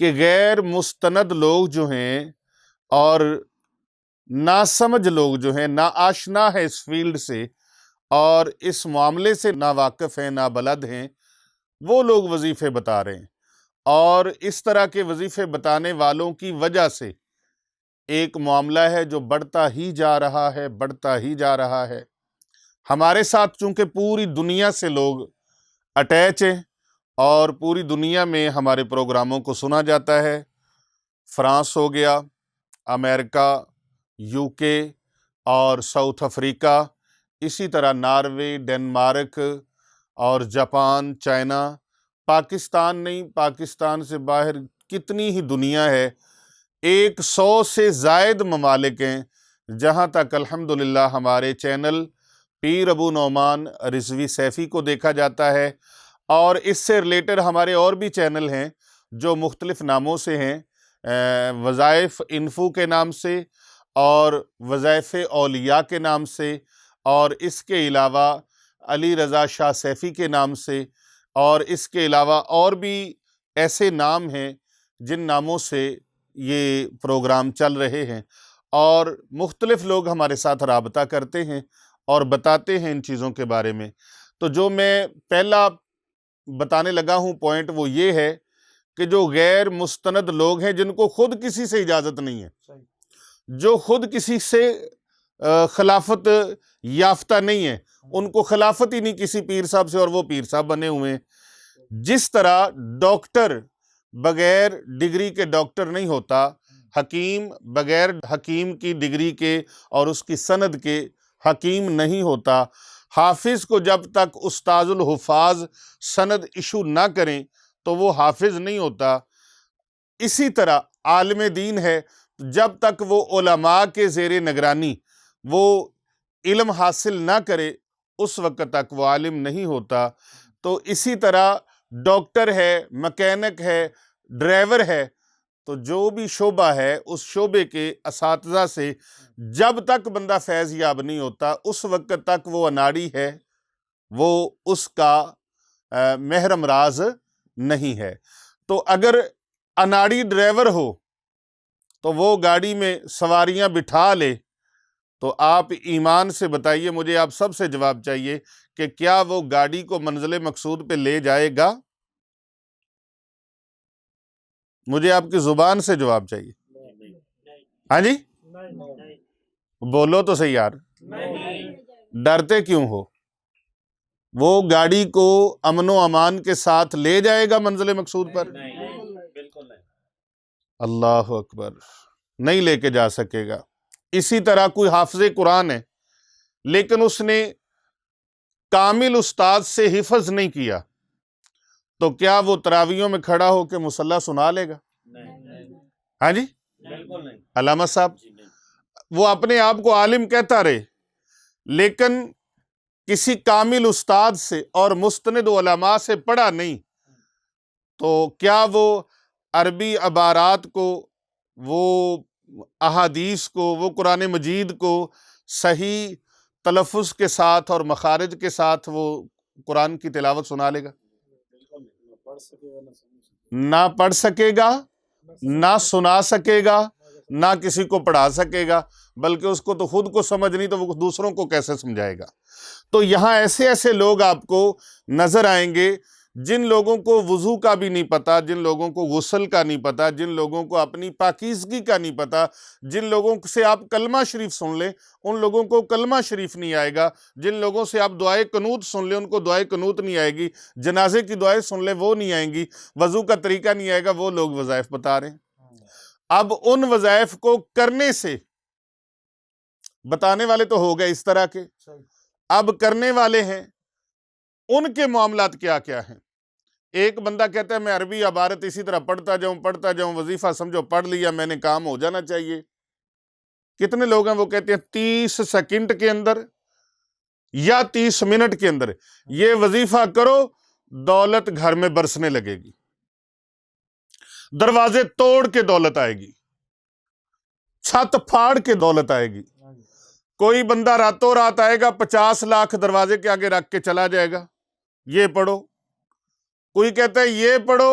کہ غیر مستند لوگ جو ہیں اور ناسمجھ لوگ جو ہیں، نا آشنا ہے اس فیلڈ سے اور اس معاملے سے نا واقف ہیں، نا بلد ہیں، وہ لوگ وظیفے بتا رہے ہیں، اور اس طرح کے وظیفے بتانے والوں کی وجہ سے ایک معاملہ ہے جو بڑھتا ہی جا رہا ہے، بڑھتا ہی جا رہا ہے۔ ہمارے ساتھ چونکہ پوری دنیا سے لوگ اٹیچ ہیں اور پوری دنیا میں ہمارے پروگراموں کو سنا جاتا ہے، فرانس ہو گیا، امریکہ، یو کے اور ساؤتھ افریقہ، اسی طرح ناروے، ڈنمارک اور جاپان، چائنا، پاکستان نہیں، پاکستان سے باہر کتنی ہی دنیا ہے، 100 سے زائد ممالک ہیں جہاں تک الحمدللہ ہمارے چینل پیر ابو نعمان رضوی سیفی کو دیکھا جاتا ہے، اور اس سے ریلیٹڈ ہمارے اور بھی چینل ہیں جو مختلف ناموں سے ہیں، وظائف انفو کے نام سے اور وظائف اولیاء کے نام سے، اور اس کے علاوہ علی رضا شاہ سیفی کے نام سے، اور اس کے علاوہ اور بھی ایسے نام ہیں جن ناموں سے یہ پروگرام چل رہے ہیں، اور مختلف لوگ ہمارے ساتھ رابطہ کرتے ہیں اور بتاتے ہیں ان چیزوں کے بارے میں۔ تو جو میں پہلا بتانے لگا ہوں پوائنٹ وہ یہ ہے کہ جو غیر مستند لوگ ہیں، جن کو خود کسی سے اجازت نہیں ہے، جو خود کسی سے خلافت یافتہ نہیں ہے، ان کو خلافت ہی نہیں کسی پیر صاحب سے، اور وہ پیر صاحب بنے ہوئے ہیں۔ جس طرح ڈاکٹر بغیر ڈگری کے ڈاکٹر نہیں ہوتا، حکیم بغیر حکیم کی ڈگری کے اور اس کی سند کے حکیم نہیں ہوتا، حافظ کو جب تک استاذ الحفاظ سند ایشو نہ کریں تو وہ حافظ نہیں ہوتا، اسی طرح عالم دین ہے، جب تک وہ علماء کے زیر نگرانی وہ علم حاصل نہ کرے اس وقت تک وہ عالم نہیں ہوتا۔ تو اسی طرح ڈاکٹر ہے، مکینک ہے، ڈرائیور ہے، تو جو بھی شعبہ ہے اس شعبے کے اساتذہ سے جب تک بندہ فیض یاب نہیں ہوتا اس وقت تک وہ اناڑی ہے، وہ اس کا محرم راز نہیں ہے۔ تو اگر اناڑی ڈرائیور ہو تو وہ گاڑی میں سواریاں بٹھا لے، تو آپ ایمان سے بتائیے، مجھے آپ سب سے جواب چاہیے کہ کیا وہ گاڑی کو منزل مقصود پہ لے جائے گا؟ مجھے آپ کی زبان سے جواب چاہیے۔ ہاں جی، بولو تو صحیح یار، ڈرتے کیوں ہو؟ وہ گاڑی کو امن و امان کے ساتھ لے جائے گا منزل مقصود پر؟ اللہ اکبر، نہیں لے کے جا سکے گا۔ اسی طرح کوئی حافظ قرآن ہے لیکن اس نے کامل استاد سے حفظ نہیں کیا، تو کیا وہ تراویحوں میں کھڑا ہو کے مصلی سنا لے گا؟ ہاں جی، علامہ صاحب، وہ اپنے آپ کو عالم کہتا رہے لیکن کسی کامل استاد سے اور مستند علماء سے پڑھا نہیں، تو کیا وہ عربی عبارات کو، وہ احادیث کو، وہ قرآن مجید کو صحیح تلفظ کے ساتھ اور مخارج کے ساتھ وہ قرآن کی تلاوت سنا لے گا؟ نہ پڑھ سکے گا، نہ سنا سکے گا، نہ کسی کو پڑھا سکے گا، بلکہ اس کو تو خود کو سمجھ نہیں تو وہ دوسروں کو کیسے سمجھائے گا؟ تو یہاں ایسے ایسے لوگ آپ کو نظر آئیں گے جن لوگوں کو وضو کا بھی نہیں پتا، جن لوگوں کو غسل کا نہیں پتا، جن لوگوں کو اپنی پاکیزگی کا نہیں پتا، جن لوگوں سے آپ کلمہ شریف سن لیں ان لوگوں کو کلمہ شریف نہیں آئے گا، جن لوگوں سے آپ دعائے قنوت سن لیں ان کو دعائے قنوت نہیں آئے گی، جنازے کی دعائیں سن لیں وہ نہیں آئیں گی، وضو کا طریقہ نہیں آئے گا، وہ لوگ وظائف بتا رہے ہیں۔ اب ان وظائف کو کرنے سے بتانے والے تو ہو گئے اس طرح کے، اب کرنے والے ہیں ان کے معاملات کیا کیا ہیں؟ ایک بندہ کہتا ہے میں عربی عبارت اسی طرح پڑھتا جاؤں، وظیفہ سمجھو پڑھ لیا میں نے، کام ہو جانا چاہیے۔ کتنے لوگ ہیں وہ کہتے ہیں 30 سیکنڈ کے اندر یا 30 منٹ کے اندر یہ وظیفہ کرو، دولت گھر میں برسنے لگے گی، دروازے توڑ کے دولت آئے گی، چھت پھاڑ کے دولت آئے گی۔ کوئی بندہ راتوں رات آئے گا 50 لاکھ دروازے کے آگے رکھ کے چلا جائے گا، یہ پڑھو۔ کوئی کہتا ہے یہ پڑھو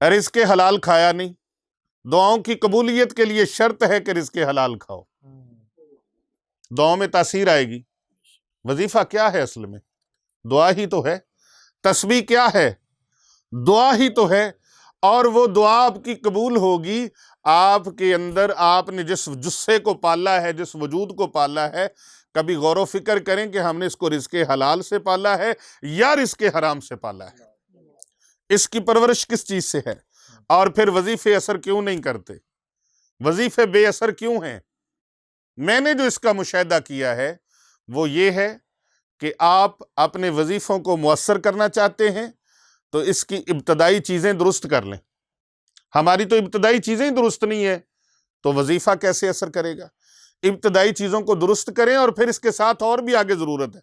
رزق حلال کھایا نہیں. دعاؤں کی قبولیت کے لیے شرط ہے کہ رزق حلال کھاؤ، دعاؤں میں تاثیر آئے گی. وظیفہ کیا ہے اصل میں؟ دعا ہی تو ہے. تسبیح کیا ہے؟ دعا ہی تو ہے. اور وہ دعا آپ کی قبول ہوگی آپ کے اندر آپ نے جس جثے کو پالا ہے، جس وجود کو پالا ہے. کبھی غور و فکر کریں کہ ہم نے اس کو رزق حلال سے پالا ہے یا رزق حرام سے پالا ہے؟ اس کی پرورش کس چیز سے ہے؟ اور پھر وظیفے اثر کیوں نہیں کرتے؟ وظیفے بے اثر کیوں ہیں؟ میں نے جو اس کا مشاہدہ کیا ہے وہ یہ ہے کہ آپ اپنے وظیفوں کو مؤثر کرنا چاہتے ہیں تو اس کی ابتدائی چیزیں درست کر لیں. ہماری تو ابتدائی چیزیں ہی درست نہیں ہے تو وظیفہ کیسے اثر کرے گا؟ ابتدائی چیزوں کو درست کریں اور پھر اس کے ساتھ اور بھی آگے ضرورت ہے.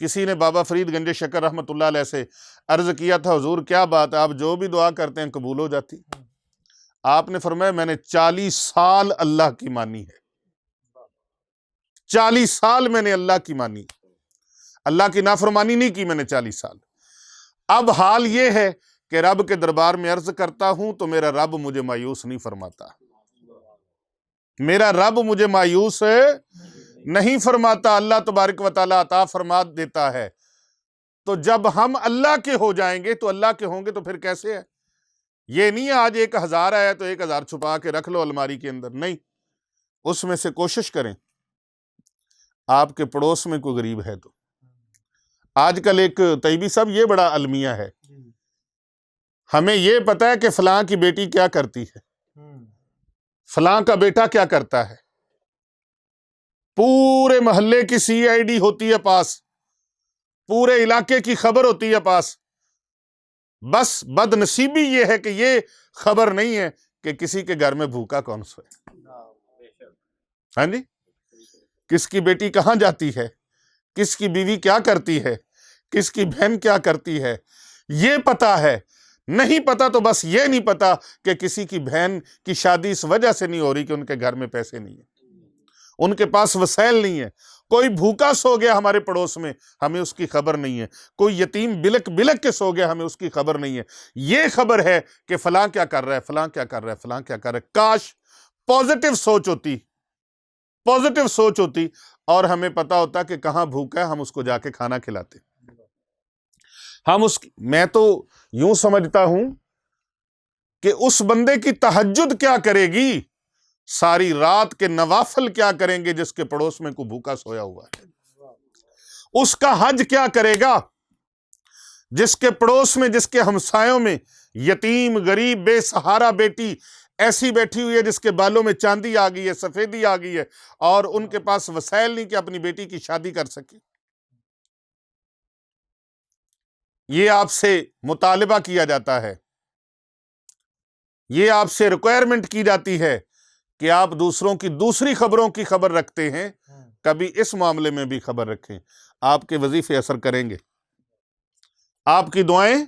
کسی نے بابا فرید گنج شکر رحمۃ اللہ علیہ سے عرض کیا تھا، حضور کیا بات ہے، آپ جو بھی دعا کرتے ہیں قبول ہو جاتی؟ آپ نے فرمایا میں نے 40 سال اللہ کی مانی ہے. 40 سال میں نے اللہ کی مانی، اللہ کی نافرمانی نہیں کی میں نے 40 سال. اب حال یہ ہے کہ رب کے دربار میں عرض کرتا ہوں تو میرا رب مجھے مایوس نہیں فرماتا. میرا رب مجھے مایوس نہیں فرماتا. اللہ تبارک و تعالیٰ عطا فرما دیتا ہے. تو جب ہم اللہ کے ہو جائیں گے تو اللہ کے ہوں گے تو پھر کیسے ہے؟ یہ نہیں ہے آج 1000 آیا تو 1000 چھپا کے رکھ لو الماری کے اندر، نہیں. اس میں سے کوشش کریں. آپ کے پڑوس میں کوئی غریب ہے تو آج کل ایک طیبی صاحب یہ بڑا المیہ ہے، ہمیں یہ پتا ہے کہ فلاں کی بیٹی کیا کرتی ہے، فلاں کا بیٹا کیا کرتا ہے، پورے محلے کی CID ہوتی ہے پاس، پورے علاقے کی خبر ہوتی ہے پاس. بس بد نصیبی یہ ہے کہ یہ خبر نہیں ہے کہ کسی کے گھر میں بھوکا کون سوئے. ہاں جی، کس کی بیٹی کہاں جاتی ہے، کس کی بیوی کیا کرتی ہے، کس کی بہن کیا کرتی ہے، یہ پتا ہے. نہیں پتا تو بس یہ نہیں پتا کہ کسی کی بہن کی شادی اس وجہ سے نہیں ہو رہی کہ ان کے گھر میں پیسے نہیں ہیں، ان کے پاس وسائل نہیں ہے. کوئی بھوکا سو گیا ہمارے پڑوس میں، ہمیں اس کی خبر نہیں ہے. کوئی یتیم بلک بلک کے سو گیا، ہمیں اس کی خبر نہیں ہے. یہ خبر ہے کہ فلاں کیا کر رہا ہے، فلاں کیا کر رہا ہے، فلاں کیا کر رہا ہے. کاش پازیٹیو سوچ ہوتی اور ہمیں پتا ہوتا کہ کہاں بھوکا ہے، ہم اس کو جا کے کھانا کھلاتے. میں تو یوں سمجھتا ہوں کہ اس بندے کی تہجد کیا کرے گی، ساری رات کے نوافل کیا کریں گے جس کے پڑوس میں کوئی بھوکا سویا ہوا ہے. اس کا حج کیا کرے گا جس کے پڑوس میں، جس کے ہمسایوں میں یتیم غریب بے سہارا بیٹی ایسی بیٹھی ہوئی ہے جس کے بالوں میں چاندی آ گئی ہے، سفیدی آ گئی ہے اور ان کے پاس وسائل نہیں کہ اپنی بیٹی کی شادی کر سکے. یہ آپ سے مطالبہ کیا جاتا ہے، یہ آپ سے ریکوائرمنٹ کی جاتی ہے کہ آپ دوسروں کی دوسری خبروں کی خبر رکھتے ہیں، کبھی اس معاملے میں بھی خبر رکھیں. آپ کے وظیفے اثر کریں گے، آپ کی دعائیں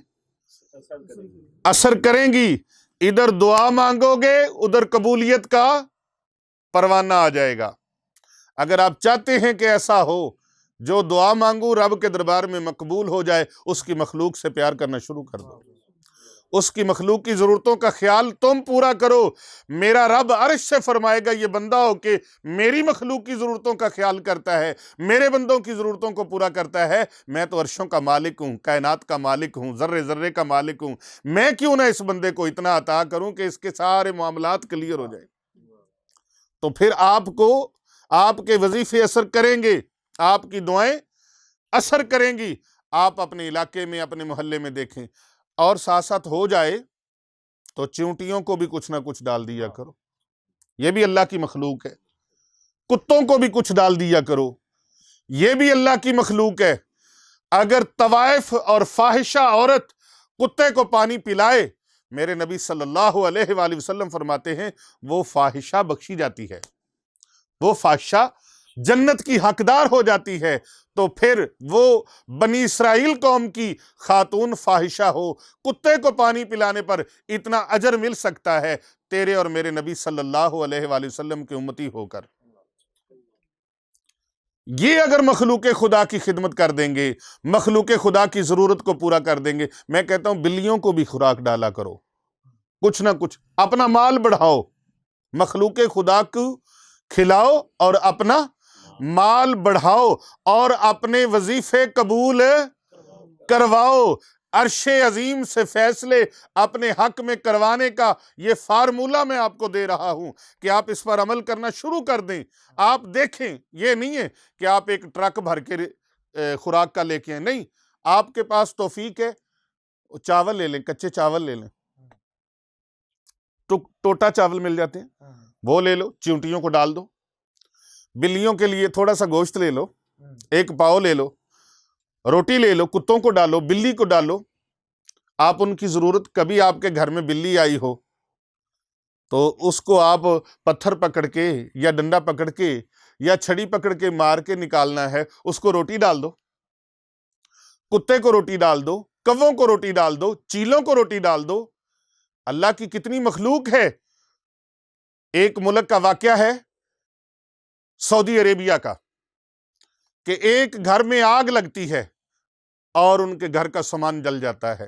اثر کریں گی. ادھر دعا مانگو گے ادھر قبولیت کا پروانہ آ جائے گا. اگر آپ چاہتے ہیں کہ ایسا ہو، جو دعا مانگو رب کے دربار میں مقبول ہو جائے، اس کی مخلوق سے پیار کرنا شروع کر دو. اس کی مخلوق کی ضرورتوں کا خیال تم پورا کرو. میرا رب عرش سے فرمائے گا یہ بندہ ہو کہ میری مخلوق کی ضرورتوں کا خیال کرتا ہے، میرے بندوں کی ضرورتوں کو پورا کرتا ہے. میں تو عرشوں کا مالک ہوں، کائنات کا مالک ہوں، ذرے ذرے کا مالک ہوں. میں کیوں نہ اس بندے کو اتنا عطا کروں کہ اس کے سارے معاملات کلیئر ہو جائیں. تو پھر آپ کے وظیفے اثر کریں گے، آپ کی دعائیں اثر کریں گی. آپ اپنے علاقے میں، اپنے محلے میں دیکھیں. اور ساتھ ساتھ ہو جائے تو چیونٹیوں کو بھی کچھ نہ کچھ ڈال دیا کرو، یہ بھی اللہ کی مخلوق ہے. کتوں کو بھی کچھ ڈال دیا کرو، یہ بھی اللہ کی مخلوق ہے. اگر طوائف اور فاحشہ عورت کتے کو پانی پلائے، میرے نبی صلی اللہ علیہ وآلہ وسلم فرماتے ہیں وہ فاحشہ بخشی جاتی ہے، وہ فاحشہ جنت کی حقدار ہو جاتی ہے. تو پھر وہ بنی اسرائیل قوم کی خاتون فاحشہ ہو، کتے کو پانی پلانے پر اتنا اجر مل سکتا ہے تیرے اور میرے نبی صلی اللہ علیہ وآلہ وسلم کی امتی ہو کر. یہ اگر مخلوق خدا کی خدمت کر دیں گے، مخلوق خدا کی ضرورت کو پورا کر دیں گے، میں کہتا ہوں بلیوں کو بھی خوراک ڈالا کرو، کچھ نہ کچھ، اپنا مال بڑھاؤ، مخلوق خدا کو کھلاؤ اور اپنا مال بڑھاؤ اور اپنے وظیفے قبول کرواؤ۔ عرش عظیم سے فیصلے اپنے حق میں کروانے کا یہ فارمولہ میں آپ کو دے رہا ہوں کہ آپ اس پر عمل کرنا شروع کر دیں۔ آپ دیکھیں، یہ نہیں ہے کہ آپ ایک ٹرک بھر کے خوراک کا لے کے ہیں، نہیں، آپ کے پاس توفیق ہے، چاول لے لیں، کچے چاول لے لیں، ٹوٹا چاول مل جاتے ہیں، وہ لے لو، چیونٹیوں کو ڈال دو، بلیوں کے لیے تھوڑا سا گوشت لے لو، ایک پاؤ لے لو، روٹی لے لو، کتوں کو ڈالو، بلی کو ڈالو۔ آپ ان کی ضرورت، کبھی آپ کے گھر میں بلی آئی ہو تو اس کو آپ پتھر پکڑ کے یا ڈنڈا پکڑ کے یا چھڑی پکڑ کے مار کے نکالنا ہے، اس کو روٹی ڈال دو، کتے کو روٹی ڈال دو، کووں کو روٹی ڈال دو، چیلوں کو روٹی ڈال دو۔ اللہ کی کتنی مخلوق ہے۔ ایک ملک کا واقعہ ہے سعودی عربیہ کا، کہ ایک گھر میں آگ لگتی ہے اور ان کے گھر کا سامان جل جاتا ہے۔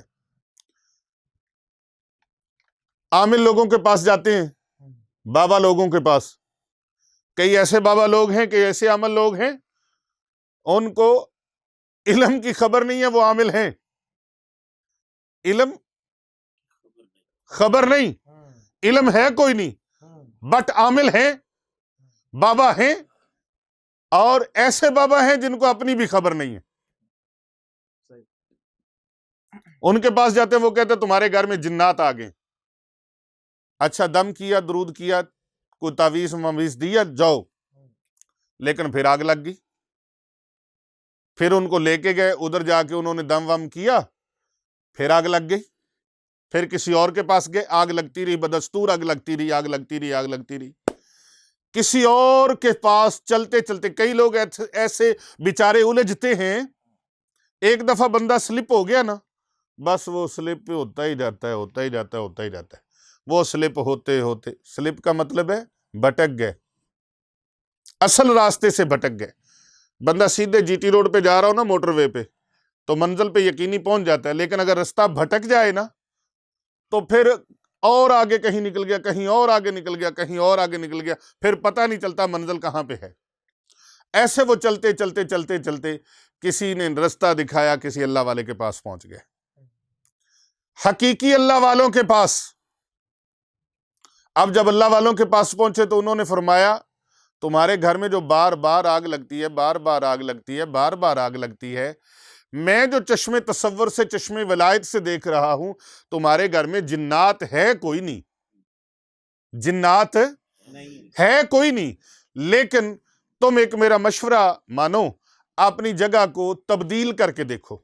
عامل لوگوں کے پاس جاتے ہیں، بابا لوگوں کے پاس، کئی ایسے بابا لوگ ہیں کہ ایسے عامل لوگ ہیں ان کو علم کی خبر نہیں ہے، وہ عامل ہیں، علم خبر نہیں، علم ہے کوئی نہیں، بٹ عامل ہیں، بابا ہیں، اور ایسے بابا ہیں جن کو اپنی بھی خبر نہیں ہے۔ ان کے پاس جاتے ہیں، وہ کہتے ہیں تمہارے گھر میں جنات آ گئے۔ اچھا، دم کیا، درود کیا، کوئی تعویذ مویز دیا، جاؤ، لیکن پھر آگ لگ گئی۔ پھر ان کو لے کے گئے، ادھر جا کے انہوں نے دم وم کیا، پھر آگ لگ گئی۔ پھر کسی اور کے پاس گئے، آگ لگتی رہی، بدستور آگ لگتی رہی، آگ لگتی رہی، آگ لگتی رہی۔ کسی اور کے پاس چلتے چلتے، کئی لوگ ایسے بیچارے الجھتے ہیں، ایک دفعہ بندہ سلپ ہو گیا نا، بس وہ سلپ ہوتا ہی جاتا ہے، ہوتا ہی جاتا ہے، ہوتا ہی جاتا ہے۔ وہ سلپ ہوتے ہوتے، سلپ کا مطلب ہے بھٹک گئے، اصل راستے سے بھٹک گئے۔ بندہ سیدھے جی ٹی روڈ پہ جا رہا ہو نا، موٹر وے پہ، تو منزل پہ یقینی پہنچ جاتا ہے، لیکن اگر رستہ بھٹک جائے نا تو پھر اور آگے کہیں نکل گیا، کہیں اور آگے نکل گیا، کہیں اور آگے نکل گیا، پھر پتہ نہیں چلتا منزل کہاں پہ ہے۔ ایسے وہ چلتے چلتے چلتے چلتے کسی نے رستہ دکھایا، کسی اللہ والے کے پاس پہنچ گئے، حقیقی اللہ والوں کے پاس۔ اب جب اللہ والوں کے پاس پہنچے تو انہوں نے فرمایا تمہارے گھر میں جو بار بار آگ لگتی ہے، بار بار آگ لگتی ہے، بار بار آگ لگتی ہے، میں جو چشم تصور سے، چشم ولایت سے دیکھ رہا ہوں، تمہارے گھر میں جنات ہے کوئی نہیں، جنات ہے کوئی نہیں، لیکن تم ایک میرا مشورہ مانو، اپنی جگہ کو تبدیل کر کے دیکھو،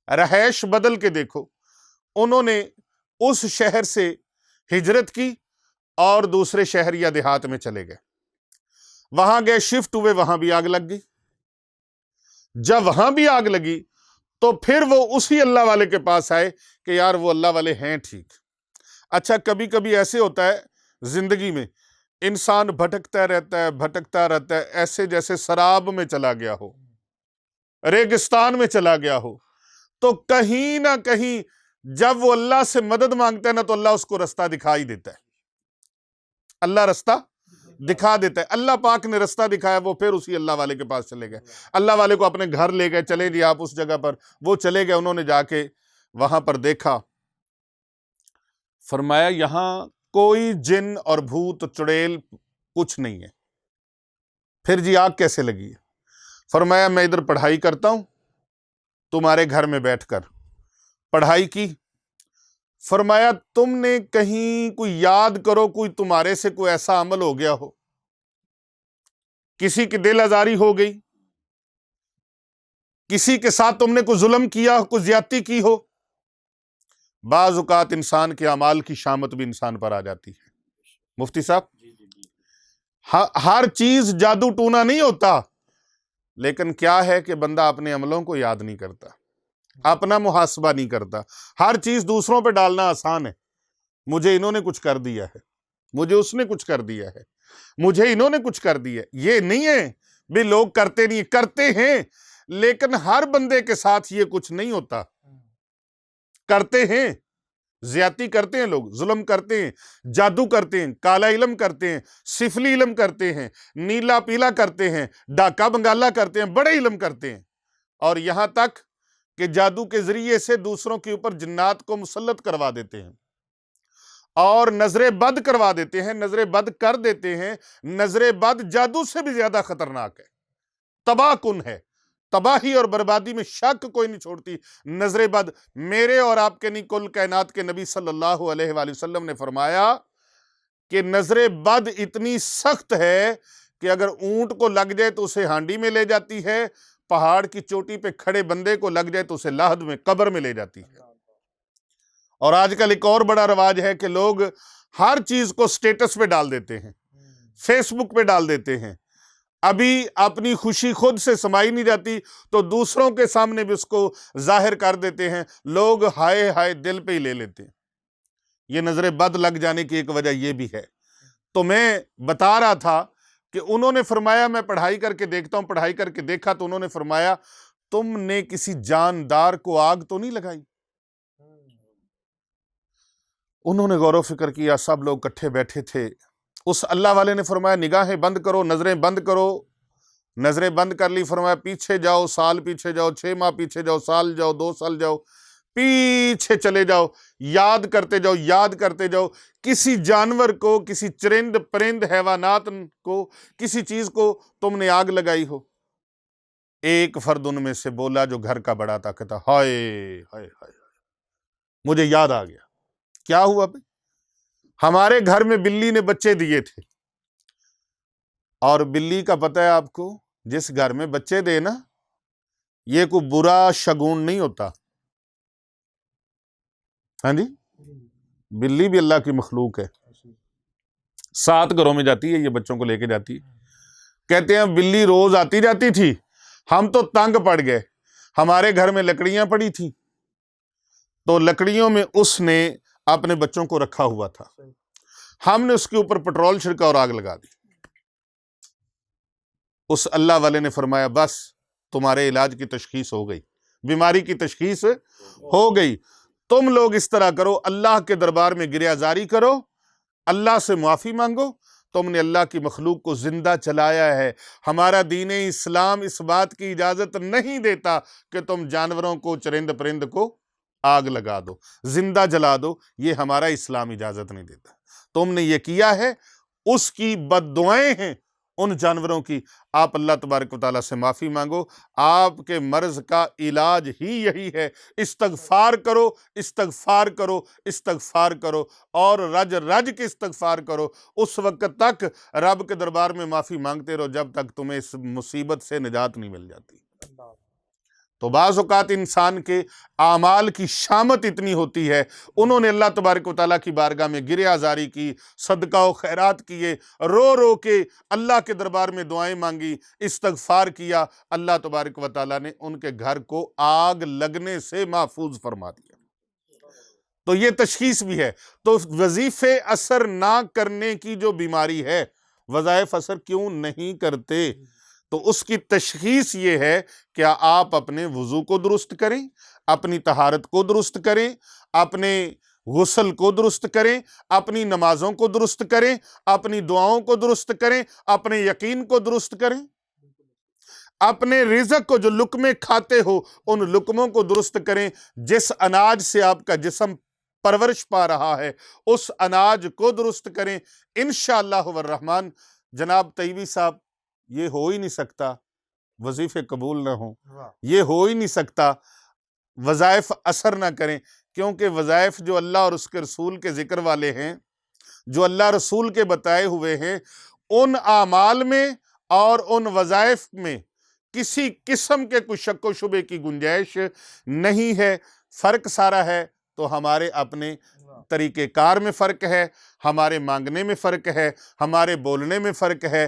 رہائش بدل کے دیکھو۔ انہوں نے اس شہر سے ہجرت کی اور دوسرے شہر یا دیہات میں چلے گئے، وہاں گئے، شفٹ ہوئے، وہاں بھی آگ لگ گئی۔ جب وہاں بھی آگ لگی تو پھر وہ اسی اللہ والے کے پاس آئے کہ یار وہ اللہ والے ہیں ٹھیک۔ اچھا، کبھی کبھی ایسے ہوتا ہے زندگی میں، انسان بھٹکتا رہتا ہے، بھٹکتا رہتا ہے، ایسے جیسے سراب میں چلا گیا ہو، ریگستان میں چلا گیا ہو، تو کہیں نہ کہیں جب وہ اللہ سے مدد مانگتا ہے نا تو اللہ اس کو رستہ دکھا ہی دیتا ہے، اللہ رستہ دکھا دیتا ہے۔ اللہ پاک نے رستہ دکھایا، وہ پھر اسی اللہ والے کے پاس چلے گئے، اللہ والے کو اپنے گھر لے گئے، چلے جی آپ اس جگہ پر، وہ چلے گئے، انہوں نے جا کے وہاں پر دیکھا، فرمایا یہاں کوئی جن اور بھوت چڑیل کچھ نہیں ہے۔ پھر جی آگ کیسے لگی ہے؟ فرمایا میں ادھر پڑھائی کرتا ہوں، تمہارے گھر میں بیٹھ کر پڑھائی کی۔ فرمایا تم نے کہیں کوئی یاد کرو، کوئی تمہارے سے کوئی ایسا عمل ہو گیا ہو، کسی کی دل آزاری ہو گئی، کسی کے ساتھ تم نے کوئی ظلم کیا، کوئی زیادتی کی ہو۔ بعض اوقات انسان کے اعمال کی شامت بھی انسان پر آ جاتی ہے۔ مفتی صاحب، ہر چیز جادو ٹونا نہیں ہوتا، لیکن کیا ہے کہ بندہ اپنے عملوں کو یاد نہیں کرتا، اپنا محاسبہ نہیں کرتا۔ ہر چیز دوسروں پہ ڈالنا آسان ہے، مجھے انہوں نے کچھ کر دیا ہے، مجھے اس نے کچھ کر دیا ہے، مجھے انہوں نے کچھ کر دیا ہے، یہ نہیں ہے۔ بھی لوگ کرتے نہیں، کرتے ہیں لیکن ہر بندے کے ساتھ یہ کچھ نہیں ہوتا. کرتے ہیں، زیادتی کرتے ہیں، لوگ ظلم کرتے ہیں، جادو کرتے ہیں، کالا علم کرتے ہیں، سفلی علم کرتے ہیں، نیلا پیلا کرتے ہیں، ڈاکہ بنگالا کرتے ہیں، بڑے علم کرتے ہیں، اور یہاں تک کہ جادو کے ذریعے سے دوسروں کے اوپر جنات کو مسلط کروا دیتے ہیں اور نظر بد کروا دیتے ہیں، نظر بد کر دیتے ہیں. نظر بد جادو سے بھی زیادہ خطرناک ہے، تباہ کن ہے، تباہی اور بربادی میں شک کوئی نہیں چھوڑتی نظر بد. میرے اور آپ کے نہیں، کل کائنات کے نبی صلی اللہ علیہ وآلہ وسلم نے فرمایا کہ نظر بد اتنی سخت ہے کہ اگر اونٹ کو لگ جائے تو اسے ہانڈی میں لے جاتی ہے، پہاڑ کی چوٹی پہ کھڑے بندے کو لگ جائے تو اسے لاحد میں، قبر میں لے جاتی ہے. اور آج کل ایک اور بڑا رواج ہے کہ لوگ ہر چیز کو سٹیٹس پہ ڈال دیتے ہیں، فیس بک پہ ڈال دیتے ہیں. ابھی اپنی خوشی خود سے سمائی نہیں جاتی تو دوسروں کے سامنے بھی اس کو ظاہر کر دیتے ہیں. لوگ ہائے ہائے دل پہ ہی لے لیتے ہیں. یہ نظر بد لگ جانے کی ایک وجہ یہ بھی ہے. تو میں بتا رہا تھا کہ انہوں نے فرمایا، میں پڑھائی کر کے دیکھتا ہوں، پڑھائی کر کے دیکھا تو انہوں نے فرمایا تم نے کسی جاندار کو آگ تو نہیں لگائی. انہوں نے غور و فکر کیا، سب لوگ کٹھے بیٹھے تھے. اس اللہ والے نے فرمایا نگاہیں بند کرو، نظریں بند کرو. نظریں بند کر لی. فرمایا پیچھے جاؤ، سال پیچھے جاؤ، 6 ماہ پیچھے جاؤ، سال جاؤ، 2 سال جاؤ، پیچھے چلے جاؤ، یاد کرتے جاؤ، یاد کرتے جاؤ. کسی جانور کو، کسی چرند پرند حیوانات کو، کسی چیز کو تم نے آگ لگائی ہو. ایک فرد ان میں سے بولا جو گھر کا بڑا تھا، کہتا ہائے ہائے ہائے، مجھے یاد آ گیا. کیا ہوا بھائی؟ ہمارے گھر میں بلی نے بچے دیے تھے، اور بلی کا پتہ ہے آپ کو، جس گھر میں بچے دے نا، یہ کوئی برا شگون نہیں ہوتا. ہاں جی، بلی بھی اللہ کی مخلوق ہے. 7 گھروں میں جاتی ہے، یہ بچوں کو لے کے جاتی ہے. کہتے ہیں بلی روز آتی جاتی تھی، ہم تو تنگ پڑ گئے. ہمارے گھر میں لکڑیاں پڑی تھی، تو لکڑیوں میں اس نے اپنے بچوں کو رکھا ہوا تھا. ہم نے اس کے اوپر پٹرول چھڑکا اور آگ لگا دی. اس اللہ والے نے فرمایا بس تمہارے علاج کی تشخیص ہو گئی، بیماری کی تشخیص ہو گئی. تم لوگ اس طرح کرو، اللہ کے دربار میں گریہ زاری کرو، اللہ سے معافی مانگو. تم نے اللہ کی مخلوق کو زندہ چلایا ہے. ہمارا دین اسلام اس بات کی اجازت نہیں دیتا کہ تم جانوروں کو، چرند پرند کو آگ لگا دو، زندہ جلا دو. یہ ہمارا اسلام اجازت نہیں دیتا. تم نے یہ کیا ہے، اس کی بد دعائیں ہیں ان جانوروں کی. آپ اللہ تبارک و تعالیٰ سے معافی مانگو. آپ کے مرض کا علاج ہی یہی ہے. استغفار کرو، استغفار کرو، استغفار کرو، اور رج رج کے استغفار کرو. اس وقت تک رب کے دربار میں معافی مانگتے رہو جب تک تمہیں اس مصیبت سے نجات نہیں مل جاتی. تو بعض اوقات انسان کے اعمال کی شامت اتنی ہوتی ہے. انہوں نے اللہ تبارک و تعالیٰ کی بارگاہ میں گریہ زاری کی، صدقہ و خیرات کیے، رو رو کے اللہ کے دربار میں دعائیں مانگی، استغفار کیا. اللہ تبارک و تعالیٰ نے ان کے گھر کو آگ لگنے سے محفوظ فرما دیا. تو یہ تشخیص بھی ہے. تو وظیفے اثر نہ کرنے کی جو بیماری ہے، وظائف اثر کیوں نہیں کرتے، تو اس کی تشخیص یہ ہے کہ آپ اپنے وضو کو درست کریں، اپنی طہارت کو درست کریں، اپنے غسل کو درست کریں، اپنی نمازوں کو درست کریں، اپنی دعاؤں کو درست کریں، اپنے یقین کو درست کریں، اپنے رزق کو جو لقمے کھاتے ہو ان لقموں کو درست کریں. جس اناج سے آپ کا جسم پرورش پا رہا ہے اس اناج کو درست کریں. انشاءاللہ والرحمن. جناب طیبی صاحب، یہ ہو ہی نہیں سکتا وظیفے قبول نہ ہوں، یہ ہو ہی نہیں سکتا وظائف اثر نہ کریں، کیونکہ وظائف جو اللہ اور اس کے رسول کے ذکر والے ہیں، جو اللہ رسول کے بتائے ہوئے ہیں، ان اعمال میں اور ان وظائف میں کسی قسم کے کوئی شک و شبے کی گنجائش نہیں ہے. فرق سارا ہے تو ہمارے اپنے طریقہ کار میں فرق ہے، ہمارے مانگنے میں فرق ہے، ہمارے بولنے میں فرق ہے،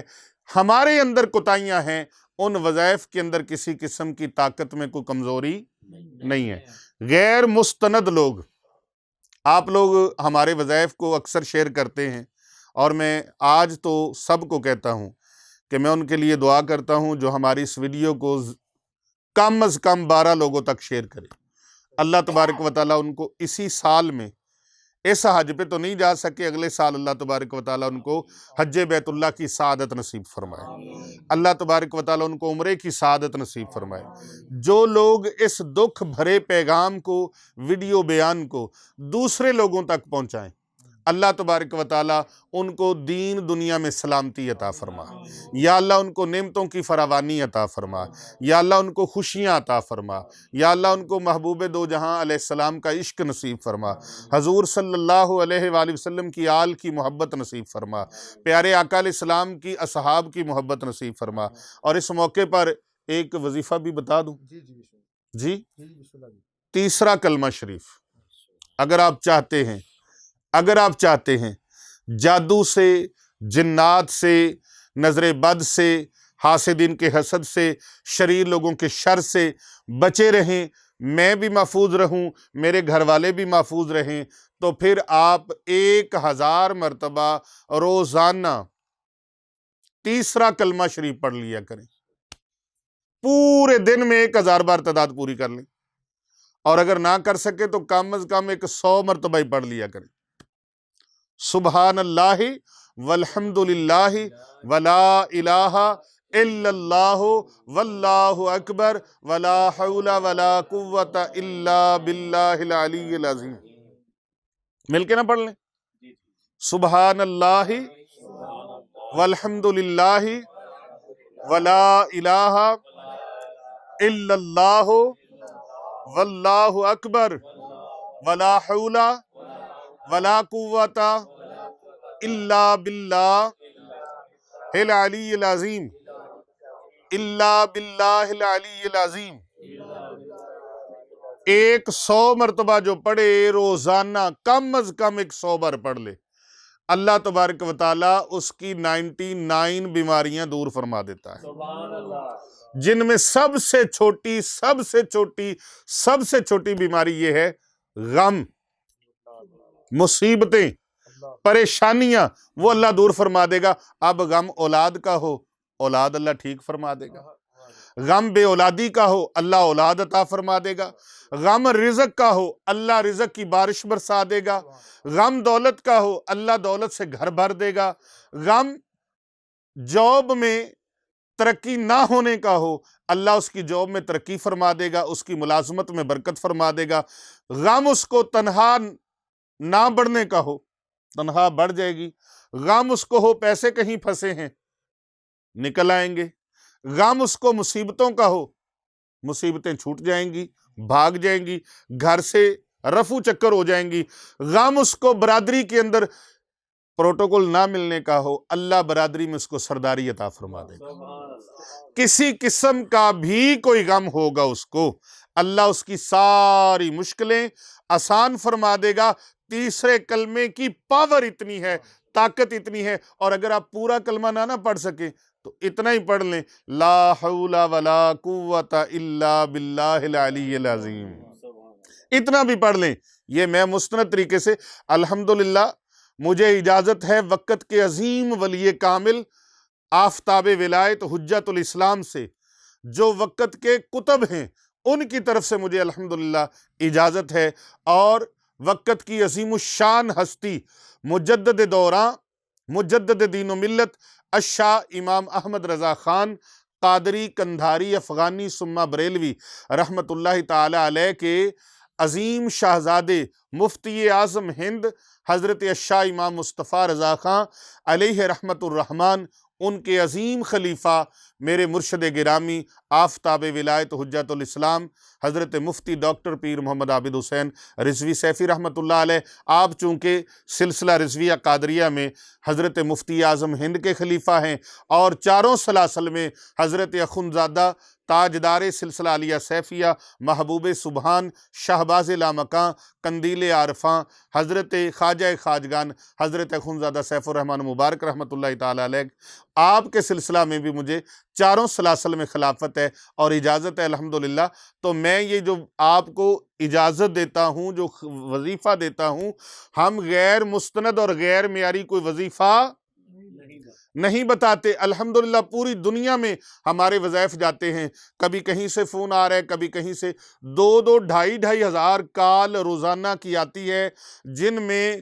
ہمارے اندر کوتاہیاں ہیں. ان وظائف کے اندر کسی قسم کی طاقت میں کوئی کمزوری نہیں ہے. غیر مستند لوگ، آپ لوگ ہمارے وظائف کو اکثر شیئر کرتے ہیں، اور میں آج تو سب کو کہتا ہوں کہ میں ان کے لیے دعا کرتا ہوں جو ہماری اس ویڈیو کو کم از کم 12 لوگوں تک شیئر کرے۔ اللہ تبارک و تعالیٰ ان کو اسی سال میں، اس حج پہ تو نہیں جا سکے، اگلے سال اللہ تبارک و تعالیٰ ان کو حج بیت اللہ کی سعادت نصیب فرمائے، اللہ تبارک و تعالیٰ ان کو عمرے کی سعادت نصیب فرمائے۔ جو لوگ اس دکھ بھرے پیغام کو، ویڈیو بیان کو دوسرے لوگوں تک پہنچائیں، اللہ تبارک و تعالیٰ ان کو دین دنیا میں سلامتی عطا فرما، یا اللہ ان کو نعمتوں کی فراوانی عطا فرما، یا اللہ ان کو خوشیاں عطا فرما، یا اللہ ان کو محبوب دو جہاں علیہ السلام کا عشق نصیب فرما، حضور صلی اللہ علیہ وآلہ وسلم کی آل کی محبت نصیب فرما، پیارے آقا علیہ السلام کی اصحاب کی محبت نصیب فرما۔ اور اس موقع پر ایک وظیفہ بھی بتا دوں جی، تیسرا کلمہ شریف، اگر آپ چاہتے ہیں جادو سے، جنات سے، نظر بد سے، حاسدین کے حسد سے، شریر لوگوں کے شر سے بچے رہیں، میں بھی محفوظ رہوں، میرے گھر والے بھی محفوظ رہیں، تو پھر آپ 1000 مرتبہ روزانہ تیسرا کلمہ شریف پڑھ لیا کریں، پورے دن میں 1000 بار تعداد پوری کر لیں، اور اگر نہ کر سکے تو کم از کم 100 مرتبہ ہی پڑھ لیا کریں۔ سبحان اللہ والحمد للہ ولا الہ الا اللہ واللہ اکبر ولا حول ولا قوت الا باللہ العلی العظیم۔ مل کے نہ پڑھ لیں، سبحان اللہ والحمد للہ ولا الہ الا اللہ واللہ اکبر ولا حول ولا قوت الا باللہ العلی العظیم، الا باللہ العلی العظیم۔ 100 مرتبہ جو پڑھے روزانہ، کم از کم 100 بار پڑھ لے، اللہ تبارک و تعالیٰ اس کی 99 بیماریاں دور فرما دیتا ہے، جن میں سب سے چھوٹی بیماری یہ ہے غم، مصیبتیں، پریشانیاں، وہ اللہ دور فرما دے گا۔ اب غم اولاد کا ہو، اولاد اللہ ٹھیک فرما دے گا، غم بے اولادی کا ہو، اللہ اولاد عطا فرما دے گا، غم رزق کا ہو، اللہ رزق کی بارش برسا دے گا، غم دولت کا ہو، اللہ دولت سے گھر بھر دے گا، غم جاب میں ترقی نہ ہونے کا ہو، اللہ اس کی جاب میں ترقی فرما دے گا، اس کی ملازمت میں برکت فرما دے گا، غم اس کو تنہا نہ بڑھنے کا ہو، تنہا بڑھ جائے گی، غم اس کو ہو پیسے کہیں پھنسے ہیں نکل آئیں گے، غم اس کو مصیبتوں کا ہو، مصیبتیں چھوٹ جائیں گی، بھاگ جائیں گی، گھر سے رفو چکر ہو جائیں گی، غم اس کو برادری کے اندر پروٹوکول نہ ملنے کا ہو، اللہ برادری میں اس کو سرداری عطا فرما دے گا، کسی قسم کا بھی کوئی غم ہوگا اس کو، اللہ اس کی ساری مشکلیں آسان فرما دے گا۔ تیسرے کلمے کی پاور اتنی ہے، طاقت اتنی ہے، اور اگر آپ پورا کلمہ نہ پڑھ سکیں تو اتنا ہی پڑھ لیں، لا حول ولا قوت الا باللہ العلی العظیم، اتنا بھی پڑھ لیں۔ یہ میں مستند طریقے سے، الحمدللہ مجھے اجازت ہے وقت کے عظیم ولی کامل آفتاب ولایت حجت الاسلام سے، جو وقت کے کتب ہیں ان کی طرف سے مجھے الحمدللہ اجازت ہے، اور وقت کی عظیم الشان ہستی مجدد دوراں، مجدد دین و ملت، الشاہ امام احمد رضا خان قادری کندھاری افغانی ثم بریلوی رحمت اللہ تعالی علیہ کے عظیم شاہزادے مفتی اعظم ہند حضرت الشاہ امام مصطفیٰ رضا خان علیہ رحمت الرحمن، ان کے عظیم خلیفہ میرے مرشد گرامی آفتاب ولایت حجت الاسلام حضرت مفتی ڈاکٹر پیر محمد عابد حسین رضوی سیفی رحمۃ اللہ علیہ، آپ چونکہ سلسلہ رضویہ قادریہ میں حضرت مفتی اعظم ہند کے خلیفہ ہیں، اور چاروں سلاسل میں حضرت اخندزادہ تاجدار سلسلہ علیہ سیفیہ محبوب سبحان شہباز لامکاں قندیل عارفاں حضرت خواجہ خواجگان حضرت اخندزادہ سیف الرحمن مبارک رحمۃ اللہ تعالی علیہ، آپ کے سلسلہ میں بھی مجھے چاروں سلاسل میں خلافت ہے اور اجازت ہے الحمدللہ۔ تو میں یہ جو آپ کو اجازت دیتا ہوں، جو وظیفہ دیتا ہوں، ہم غیر مستند اور غیر معیاری کوئی وظیفہ نہیں بتاتے. الحمدللہ پوری دنیا میں ہمارے وظائف جاتے ہیں. کبھی کہیں سے فون آ رہا ہے, کبھی کہیں سے. 2-2 ہزار کال روزانہ کی آتی ہے, جن میں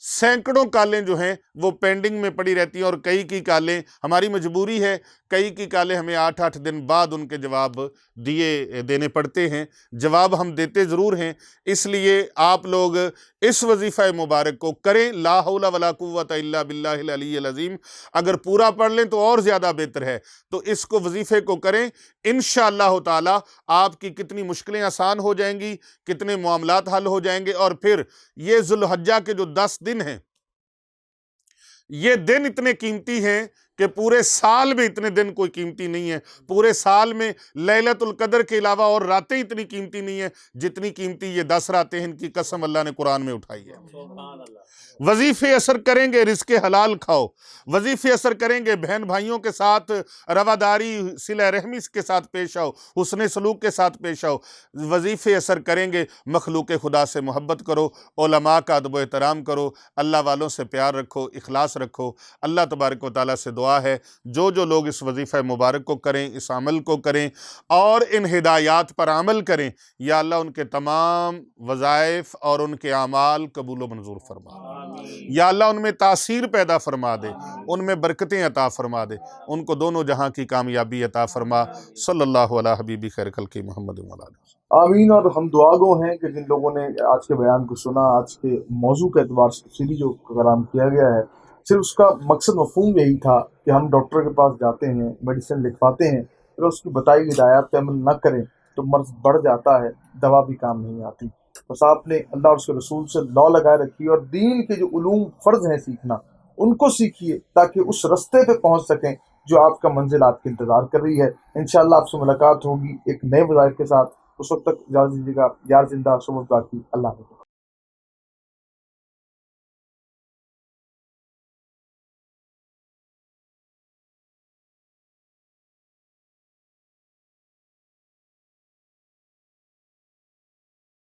سینکڑوں کالیں جو ہیں وہ پینڈنگ میں پڑی رہتی ہیں, اور کئی کی کالیں ہماری مجبوری ہے, کئی کی کالیں ہمیں 8 دن بعد ان کے جواب دینے پڑتے ہیں. جواب ہم دیتے ضرور ہیں. اس لیے آپ لوگ اس وظیفہ مبارک کو کریں. لا حول ولا قوت الا باللہ العلی العظیم. اگر پورا پڑھ لیں تو اور زیادہ بہتر ہے. تو اس کو وظیفے کو کریں, انشاءاللہ تعالی آپ کی کتنی مشکلیں آسان ہو جائیں گی, کتنے معاملات حل ہو جائیں گے. اور پھر یہ ذوالحجہ کے جو 10 دن ہیں, یہ دن اتنے قیمتی ہیں کہ پورے سال میں اتنے دن کوئی قیمتی نہیں ہے. پورے سال میں لیلۃ القدر کے علاوہ اور راتیں اتنی قیمتی نہیں ہیں جتنی قیمتی یہ 10 راتیں ہیں. ان کی قسم اللہ نے قرآن میں اٹھائی ہے. وظیفے اثر کریں گے, رزق حلال کھاؤ. وظیفے اثر کریں گے, بہن بھائیوں کے ساتھ رواداری صلہ رحمی کے ساتھ پیش آؤ, حسن سلوک کے ساتھ پیش آؤ. وظیفے اثر کریں گے, مخلوق خدا سے محبت کرو, علماء کا ادب و احترام کرو, اللہ والوں سے پیار رکھو, اخلاص رکھو. اللہ تبارک و تعالیٰ سے دعا ہے جو لوگ اس وظیفہ مبارک کو کریں, اس عمل کو کریں اور ان ہدایات پر عمل کریں, یا اللہ ان کے تمام وظائف اور ان کے اعمال قبول و منظور فرما. یا اللہ ان میں تاثیر پیدا فرما دے, ان میں برکتیں عطا فرما دے, ان کو دونوں جہاں کی کامیابی عطا فرما. صلی اللہ علی حبیبی خیر خلق محمد و علیہ. آمین. اور ہم دعا گو ہیں کہ جن لوگوں نے آج کے بیان کو سنا, آج کے موضوع کے اعتبار سے تفصیلی جو کلام کیا گیا ہے, صرف اس کا مقصد مفہوم یہی تھا کہ ہم ڈاکٹر کے پاس جاتے ہیں, میڈیسن لکھواتے ہیں, اگر اس کی بتائی ہدایات پہ عمل نہ کریں تو مرض بڑھ جاتا ہے, دوا بھی کام نہیں آتی. بس آپ نے اللہ اور اس کے رسول سے لا لگائے رکھی, اور دین کے جو علوم فرض ہیں سیکھنا, ان کو سیکھیے تاکہ اس رستے پہ پہنچ سکیں جو آپ کا منزل آپ کے انتظار کر رہی ہے. انشاءاللہ آپ سے ملاقات ہوگی ایک نئے وظائف کے ساتھ. اس وقت تک اجازت دیجیے گا. یار زندہ صبح باقی. اللہ حافظ.